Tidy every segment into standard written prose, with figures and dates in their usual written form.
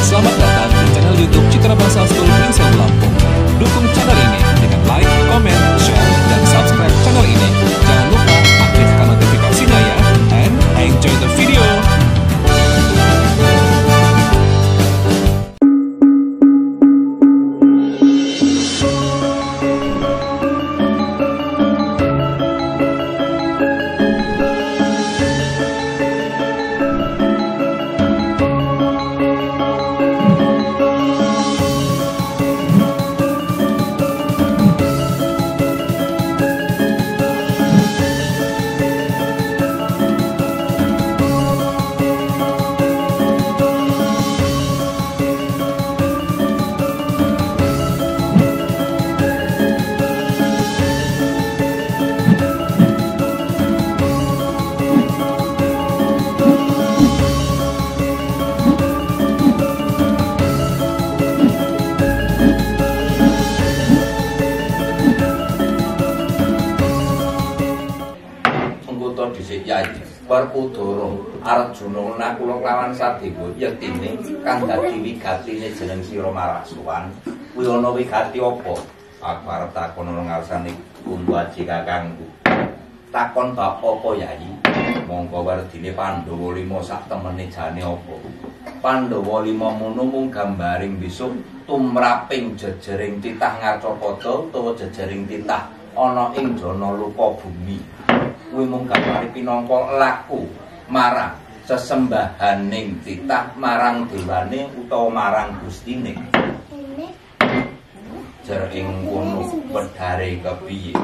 Selamat datang di channel YouTube Citra Bahasa School Prinsip Lampung. Dukung channel ini dengan like, comment, share, dan subscribe channel ini. Jangan lupa aktifkan notifikasinya ya. And enjoy the video. Dhisik Yayi Werkudara Arjuna nakula lawan Sadewa yektine kang dadi wigatine jeneng sira marasuwan kuwi ana wigati apa aku arep takon ana ngarsane Kuntaji kakangku takon bab apa Yayi monggo werdine Pandhawa 5 sak temene jane apa Pandhawa 5 mono mung gambaring besok tumraping jejering titah Ngacapada utawa jejering titah ana ing jana luka bumi kuwi mung gambare pinangka laku marang sesembahaning titah marang dewane utawa marang gustine. Jar ing kono wedhare kepiye?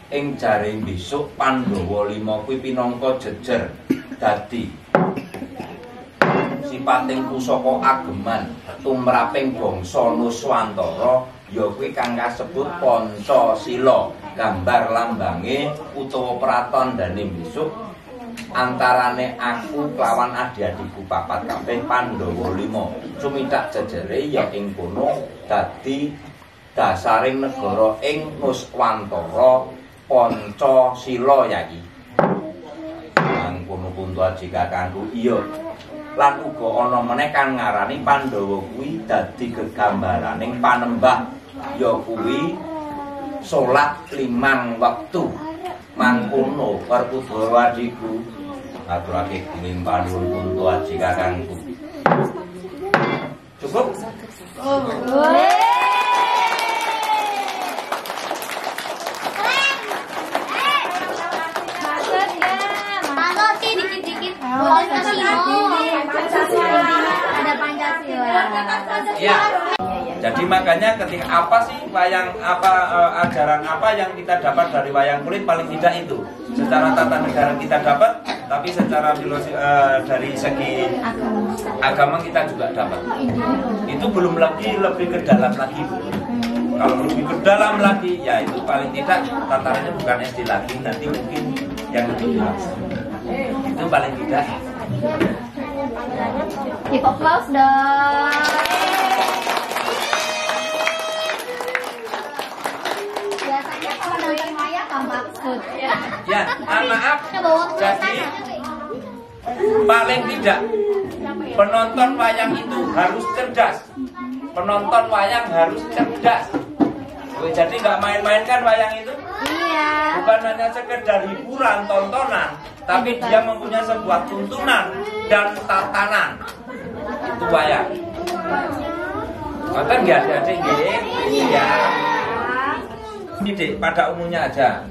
Ing jaring besok Pandhawa 5 kuwi pinangka jejer dadi sipating pusaka ageman tumraping bangsa Nuswantara ya kuwi kang kasebut Pancasila. Gambar lambange utawa pratandane besok antarane aku kelawan adik-adikku papat kabeh Pandhawa 5 sumidak jejere ya ing kono dadi dasaring negara ing Nuswantara Pancasila Yayi. Nang kono Kuntaji kakangku iya lan uga ana meneh kang ngarani Pandhawa kuwi dadi gegambaraning panembah ya kuwi salat 5 wektu mangkono Werkudara adikku aturake dening panuwun Kuntaji kakangku. Cukup? Dikit-dikit ada Pancasila. Ya. Jadi makanya ketika apa sih wayang ajaran apa yang kita dapat dari wayang kulit paling tidak itu secara tata negara kita dapat, tapi secara filosofi dari segi agama kita juga dapat. Itu belum lagi lebih ke dalam lagi. Kalau lebih ke dalam lagi ya itu paling tidak tatarannya bukan SD lagi, nanti mungkin yang lebih dewasa. Itu paling tidak. Give applause dong. Biasanya kalau nonton wayang apa maksud? Ya, maaf. Jadi paling tidak penonton wayang itu harus cerdas. Penonton wayang harus cerdas. Jadi nggak main-main kan wayang itu? Iya. Bukan hanya sekedar hiburan, tontonan, tapi dia mempunyai sebuah tuntunan dan tatanan. Itu wayang. Maka nggak ada iya. Didik pada umumnya aja.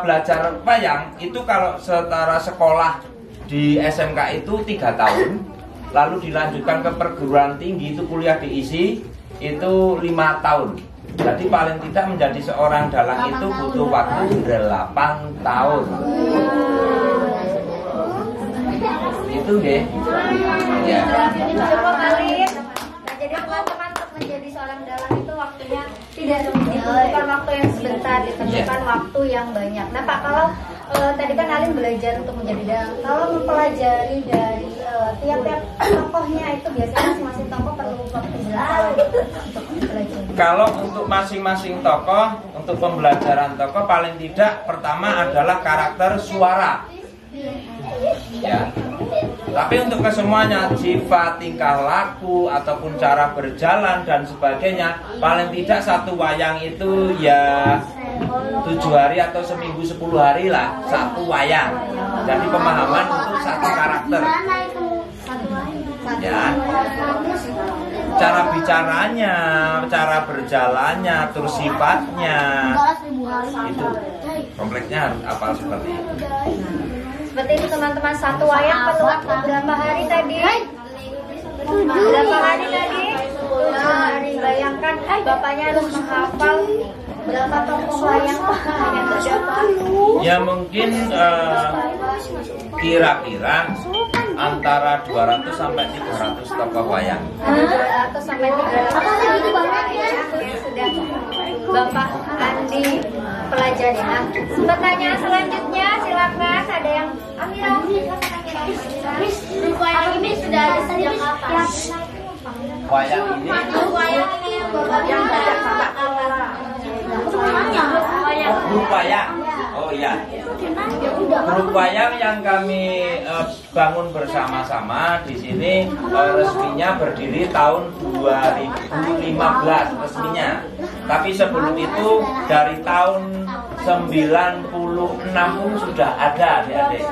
Belajar wayang itu kalau setara sekolah di SMK itu 3 tahun, lalu dilanjutkan ke perguruan tinggi itu kuliah diisi itu 5 tahun. Jadi paling tidak menjadi seorang dalang itu butuh waktu 8 tahun. Itu deh. Ya. Cukup kali. Jadi teman-teman untuk menjadi seorang dalang itu waktunya tidak bukan waktu yang sebentar, bukan waktu yang banyak. Nah Pak, kalau tadi kan Alin belajar untuk menjadi dalang, kalau mempelajari dari tiap-tiap tokohnya itu biasanya masing-masing tokoh perlu waktu berapa untuk mempelajari? Kalau untuk masing-masing tokoh, untuk pembelajaran tokoh paling tidak pertama adalah karakter suara. Ya. Tapi untuk kesemuanya, sifat, tingkah laku, ataupun cara berjalan dan sebagainya, paling tidak satu wayang itu ya 7 hari atau seminggu 10 hari lah, satu wayang. Jadi pemahaman untuk satu karakter. Ya, cara bicaranya, cara berjalannya, terus sifatnya, itu kompleksnya harus apa seperti itu. Seperti itu teman-teman, satu wayang perlu waktu berapa hari tadi? Berapa hari tadi? 7 hari. Bayangkan bapaknya harus menghafal berapa tokoh wayang yang terdapat? Ya mungkin kira-kira antara 200 sampai 300 tokoh wayang. 200 sampai 300 sudah Bapak Andi pelajari. Nah, pertanyaan selanjutnya silakan, ada yang Wayang ini sudah ada sejak kapan? Wayang ini yang grup wayang. Oh iya. Grup wayang yang kami bangun bersama-sama di sini resminya berdiri tahun 2015 resminya. Tapi sebelum itu dari tahun 96 pun sudah ada adik-adik.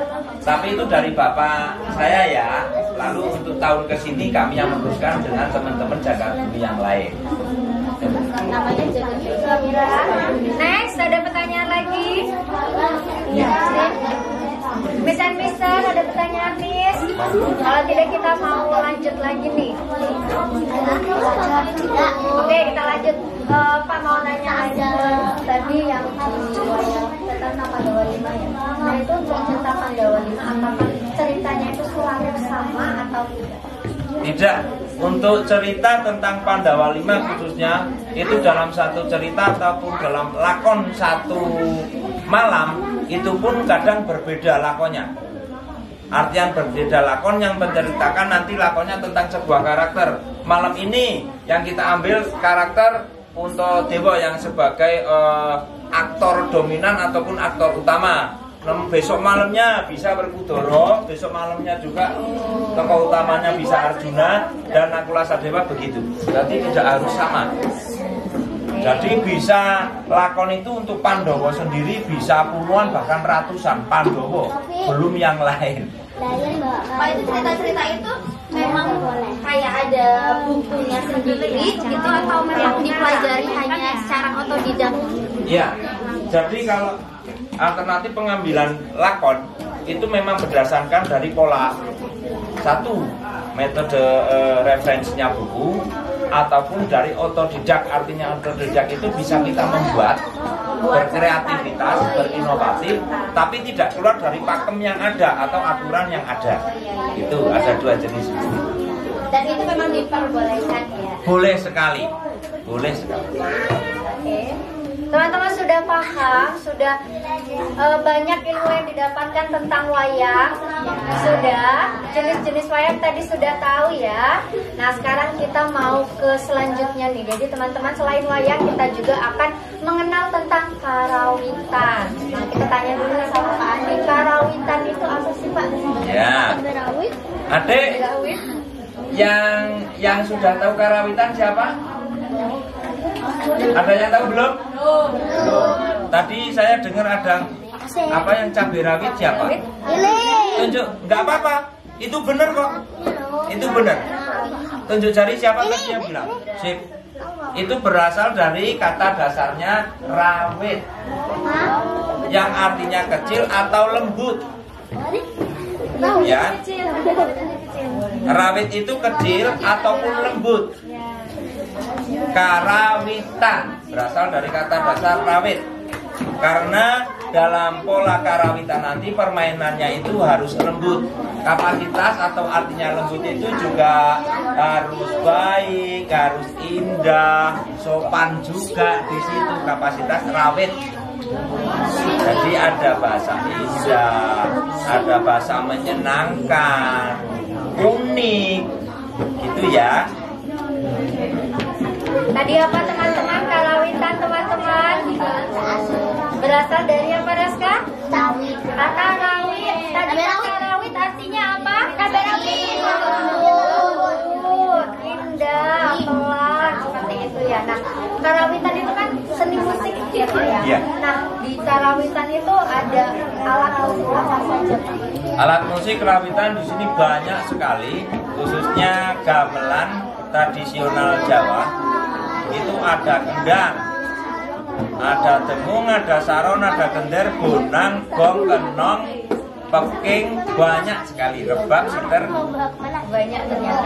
Tapi itu dari bapak saya ya. Lalu untuk tahun kesini kami yang meneruskan dengan teman-teman jaga bumi yang lain. namanya Jaga Mira. Next, ada pertanyaan lagi? Miss and Mister, ada pertanyaan Miss? Kalau tidak kita mau lanjut lagi nih. Oke, kita lanjut. Pak mau nanya aja tadi yang tentang Pandawa 5 ya. Nah itu untuk cerita Pandawa 5, apakah ceritanya itu selalu sama atau tidak? Tidak. Untuk cerita tentang Pandawa 5 khususnya itu dalam satu cerita ataupun dalam lakon satu malam itu pun kadang berbeda lakonnya. Artian berbeda lakon yang menceritakan nanti lakonnya tentang sebuah karakter. Malam ini yang kita ambil karakter untuk Dewa yang sebagai aktor dominan ataupun aktor utama. Besok malamnya bisa Werkudara, besok malamnya juga tokoh utamanya bisa Arjuna dan Nakula Sadewa begitu. Jadi tidak harus sama. Jadi bisa lakon itu untuk Pandawa sendiri bisa puluhan bahkan ratusan Pandawa, belum yang lain. Pak, itu cerita-cerita itu memang kayak ada bukunya sendiri gitu atau memang dipelajari hanya secara otodidak? Ya, jadi kalau alternatif pengambilan lakon itu memang berdasarkan dari pola satu metode referensinya buku ataupun dari otodidak. Artinya otodidak itu bisa kita membuat berkreativitas, berinovatif, tapi tidak keluar dari pakem yang ada atau aturan yang ada. Itu ada dua jenis. Dan itu memang diperbolehkan ya? Boleh sekali, boleh sekali. Oke. Teman-teman sudah paham, sudah banyak ilmu yang didapatkan tentang wayang. Sudah, jenis-jenis wayang tadi sudah tahu ya. Nah sekarang kita mau ke selanjutnya nih. Jadi teman-teman selain wayang kita juga akan mengenal tentang karawitan. Nah kita tanya dulu sama Pak Andi, karawitan itu apa sih Pak? Ya, Adik, yang sudah tahu karawitan siapa? Ada yang tahu belum? Belum. Tadi saya dengar ada apa yang cabai rawit siapa? Tunjuk, nggak apa-apa. Itu benar kok. Itu benar. Tunjuk jari siapa tadi yang bilang? Sip. Itu berasal dari kata dasarnya rawit, yang artinya kecil atau lembut. Ya. Rawit itu kecil ataupun lembut. Karawitan berasal dari kata dasar rawit. Karena dalam pola karawitan nanti permainannya itu harus lembut. Kapasitas atau artinya lembut itu juga harus baik, harus indah, sopan juga di situ kapasitas rawit. Jadi ada bahasa indah, ada bahasa menyenangkan, unik, gitu ya. Tadi apa teman-teman? Karawitan teman-teman berasal dari apa Raska? Kata rawit. Tadi kata rawit artinya apa? Cabai rawit. Iya. Nah, di karawitan itu ada alat musik apa saja, Pak? Alat musik karawitan di sini banyak sekali, khususnya gamelan tradisional Jawa. Itu ada kendang, ada dengung, ada saron, ada gender, bonang, gong, kenong, peking, banyak sekali, rebab, siter. Banyak ternyata.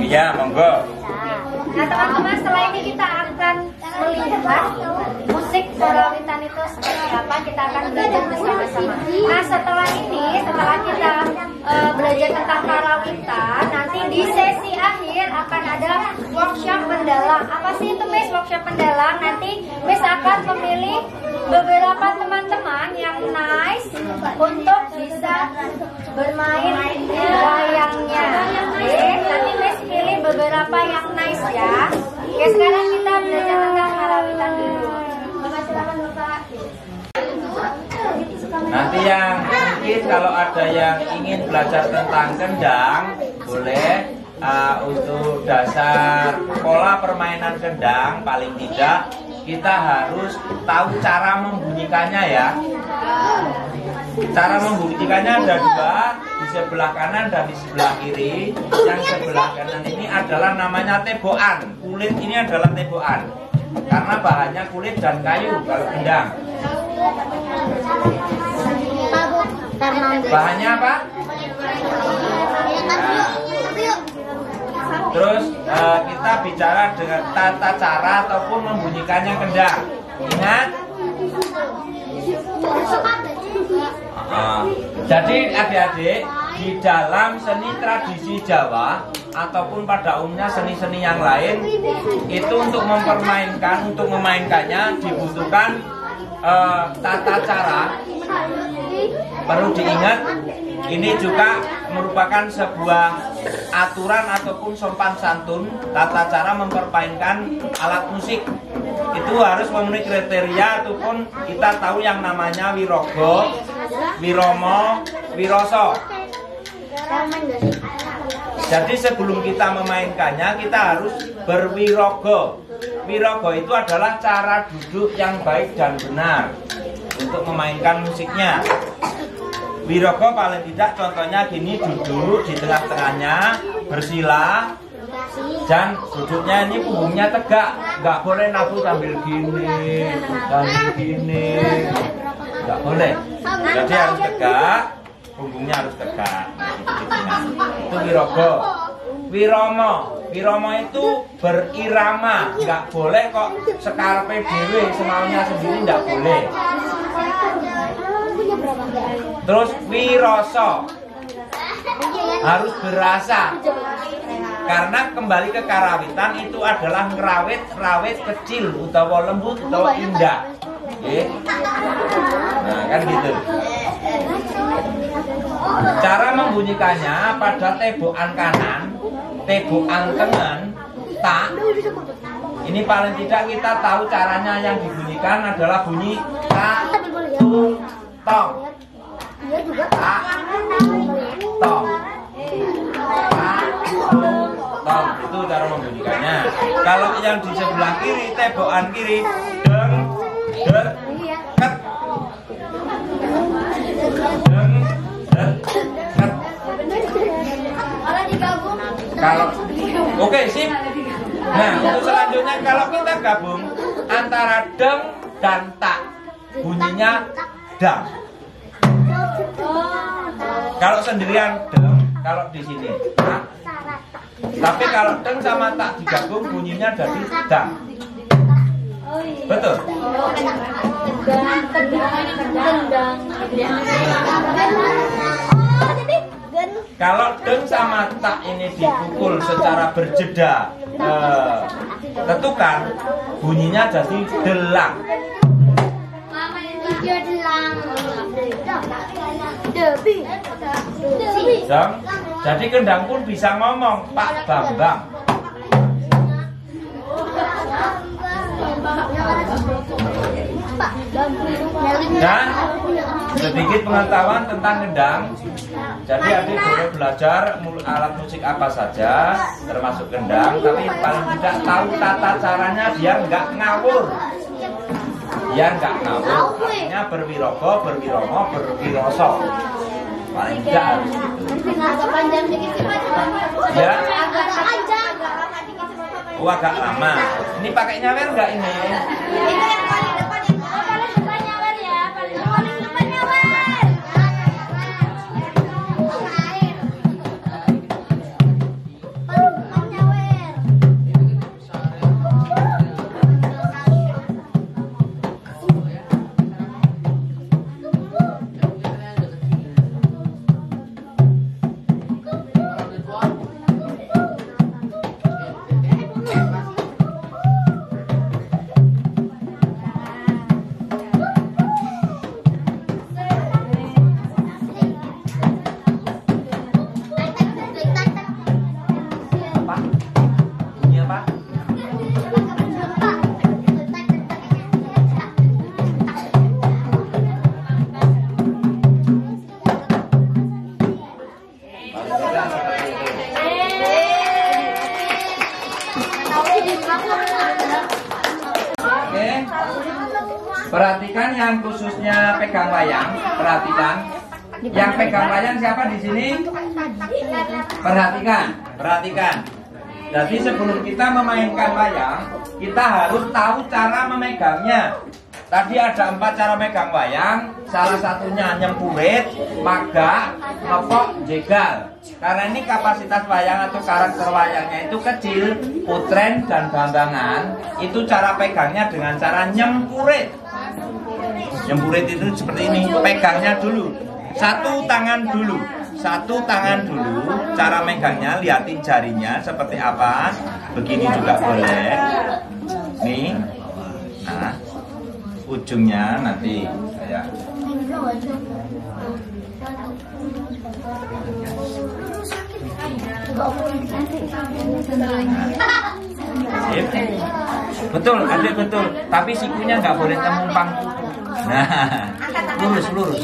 Iya, monggo. Nah teman-teman, setelah ini kita akan melihat musik karawitan itu seperti apa. Kita akan belajar bersama-sama. Nah setelah kita belajar tentang karawitan, nanti di sesi akhir akan ada workshop pendalang. Apa sih itu Miss workshop pendalang? Nanti Miss akan memilih beberapa teman-teman yang nice untuk bisa bermain wayangnya. Oke, nanti Miss pilih beberapa yang nice ya. Oke, sekarang kita belajar tentang karawitan dulu. Bapak silakan Bapak. Nanti yang mungkin kalau ada yang ingin belajar tentang kendang, boleh untuk dasar pola permainan kendang, paling tidak kita harus tahu cara membunyikannya ya. Cara membunyikannya ada dua, di sebelah kanan dan di sebelah kiri. Yang sebelah kanan ini adalah namanya tebokan. Kulit ini adalah tebokan, karena bahannya kulit dan kayu kalau kendang. Bahannya apa? Terus kita bicara dengan tata cara ataupun membunyikannya kendang. Ingat? Jadi adik-adik, di dalam seni tradisi Jawa ataupun pada umumnya seni-seni yang lain, itu untuk memainkannya dibutuhkan tata cara. Perlu diingat, ini juga merupakan sebuah aturan ataupun sopan santun tata cara mempermainkan alat musik. Itu harus memenuhi kriteria ataupun kita tahu yang namanya wirogo, wiromo, wiroso. Jadi sebelum kita memainkannya kita harus berwirogo. Wirogo itu adalah cara duduk yang baik dan benar untuk memainkan musiknya. Wirogo paling tidak contohnya gini, duduk di tengah-tengahnya, bersila, dan duduknya ini punggungnya tegak, nggak boleh nabu sambil gini, nggak boleh. Jadi harus tegak, punggungnya harus tegak. Itu wirogo. Wiromo itu berirama, nggak boleh kok sekarpe dewe semaunya sendiri, nggak boleh. Terus wiroso, harus berasa, karena kembali ke karawitan itu adalah rawit kecil utawa lembut utawa indah. Nah kan gitu. Cara membunyikannya pada tebokan kanan, tebokan tengah, tak. Ini paling tidak kita tahu caranya yang dibunyikan adalah bunyi ta, tu, tong. Ta, tu, tong. Ta, tu, tong. Itu cara membunyikannya. Kalau yang di sebelah kiri, tebokan kiri, deng, der, ket. Deng, der, ket. Kalau oke, sip. Nah, untuk selanjutnya kalau kita gabung antara deng dan tak, bunyinya dang. Kalau sendirian deng, kalau di sini tak. Tapi kalau deng sama tak digabung bunyinya jadi dang. Betul? Kalau deng sama tak ini dipukul secara berjeda ketukan, bunyinya jadi delang. Jadi kendang pun bisa ngomong Pak Bambang. Dan Sedikit pengetahuan tentang gendang. Jadi adik boleh belajar alat musik apa saja, termasuk gendang, tapi paling tidak tahu tata caranya biar nggak ngawur. Biar nggak ngawur, artinya berwirogo, berwiromo, berwiroso. Paling tidak harus gitu. Agak panjang dikit sih Pak. Ya. Agak panjang. Oh, agak lama. Ini pakai nyawer nggak ini? Itu yang paling depan yang paling depan nyawer ya, paling depan nyawer. Paling depan nyawer. Apa? Bunyi apa? Oke. Perhatikan yang khususnya pegang wayang, perhatikan. Yang pegang wayang siapa di sini? Perhatikan, perhatikan. Jadi sebelum kita memainkan wayang, kita harus tahu cara memegangnya. Tadi ada 4 cara megang wayang, salah satunya nyempurit, magak, ngepok, jegal. Karena ini kapasitas wayang atau karakter wayangnya itu kecil, putren dan bambangan. Itu cara pegangnya dengan cara nyempurit. Nyempurit itu seperti ini, pegangnya dulu. Satu tangan dulu. Satu tangan dulu, cara megangnya, liatin jarinya seperti apa. Begini juga boleh. Nih, nah, ujungnya nanti saya. Sip. Betul, adik betul. Tapi sikunya nggak boleh temumpang. Nah, lurus, lurus.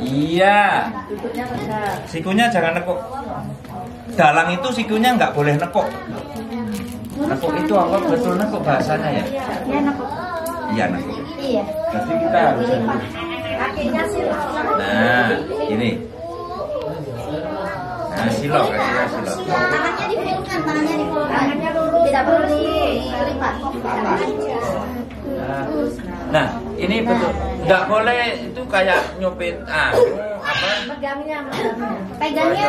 Iya. Sikunya jangan nekuk. Dalang itu sikunya nggak boleh nekuk. Nekuk itu apa? Betul nekuk bahasanya ya? Ya nekuk. Iya nekuk. Iya. Jadi kita harus. Kakinya silo. Nah, ini. Nah, silo, kakinya silo. Tangannya dipilkan, tangannya dipilkan. Tangannya lurus. Tidak perlu dilipat. Nah, ini betul. Nggak boleh itu kayak nyupit apa? Megangnya. Pegangnya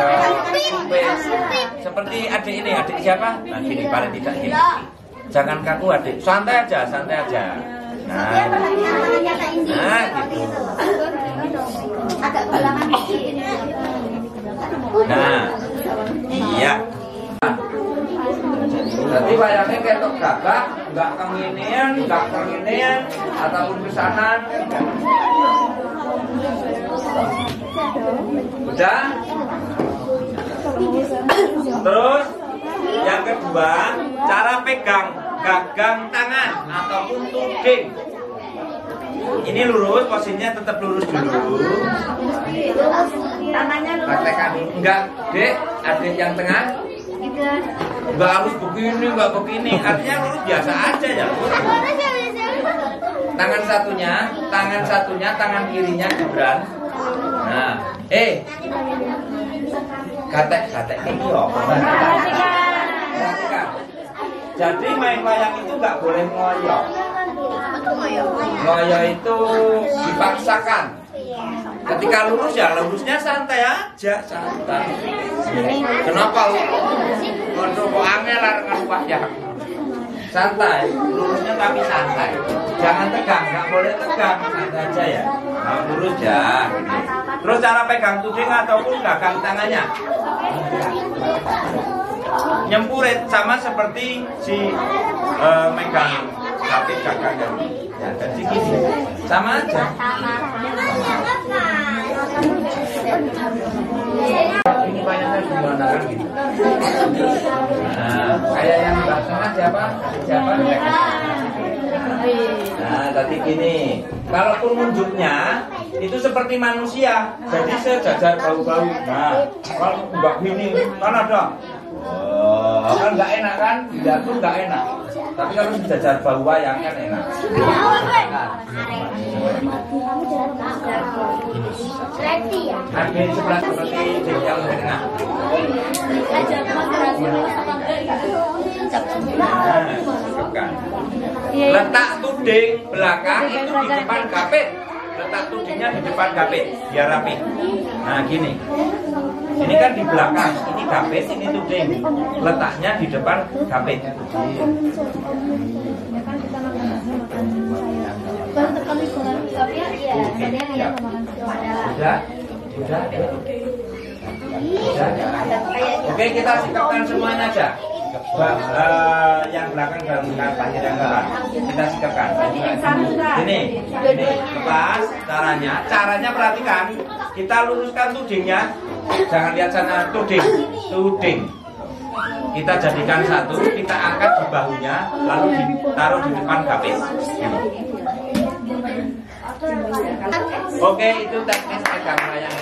Seperti adik ini, adik siapa? Nah, gini paling tidak gini. Jangan kaku adik, santai aja, santai aja. Nah, gitu. agak ke belakang dikit. Nah, iya. Jadi wayangnya ketok gagak, nggak kenginian, nggak kenginian, ataupun kesanan. Udah? Terus yang kedua, cara pegang gagang tangan ataupun tuding. Ini lurus, posisinya tetap lurus dulu. Tangannya lurus. Praktekkan dulu. Enggak, Dek, adik yang tengah. Enggak harus begini, enggak begini. Artinya lurus biasa aja ya. Tangan satunya, tangan kirinya Gibran. Nah, Gatek ini yo. Perhatikan. Jadi main wayang itu nggak boleh ngoyo. Ngoyo itu dipaksakan. Ketika lurus ya lurusnya santai aja, santai. Kenapa lu? Kok angel dengan wayang? Santai, lurusnya tapi santai. Jangan tegang, nggak boleh tegang, santai aja ya. Nah, lurus ya. Terus cara pegang tuding ataupun gagang tangannya. Nyempurit sama seperti si megang tapi gagangnya. Ya, jadi gini, sama aja. Ini banyaknya gimana kan gitu. Nah, kayak yang di tengah siapa? Nah, Berarti gini, kalaupun nunjuknya itu seperti manusia, jadi sejajar bau-bau. Nah, kalau enggak gini kan ada. Kan enggak enak kan? Dilihat pun enggak enak. Tapi kalau sejajar bau wayang kan enak. Ada sebelah seperti yang enak. Letak tuding belakang itu di depan gapit. Letak tudingnya di depan gapit biar rapi. Nah gini, ini kan di belakang, ini gapit, ini tuding. Letaknya di depan gapit. Sudah. Oke, kita sikapkan semuanya aja. Yang belakang dengan panggil yang depan. Kita sikapkan. Ini lepas caranya perhatikan. Kita luruskan tudingnya. Jangan lihat sana tuding. Kita jadikan satu, kita angkat di bahunya, lalu ditaruh di depan gapit. Oke, itu teknis pegang wayang.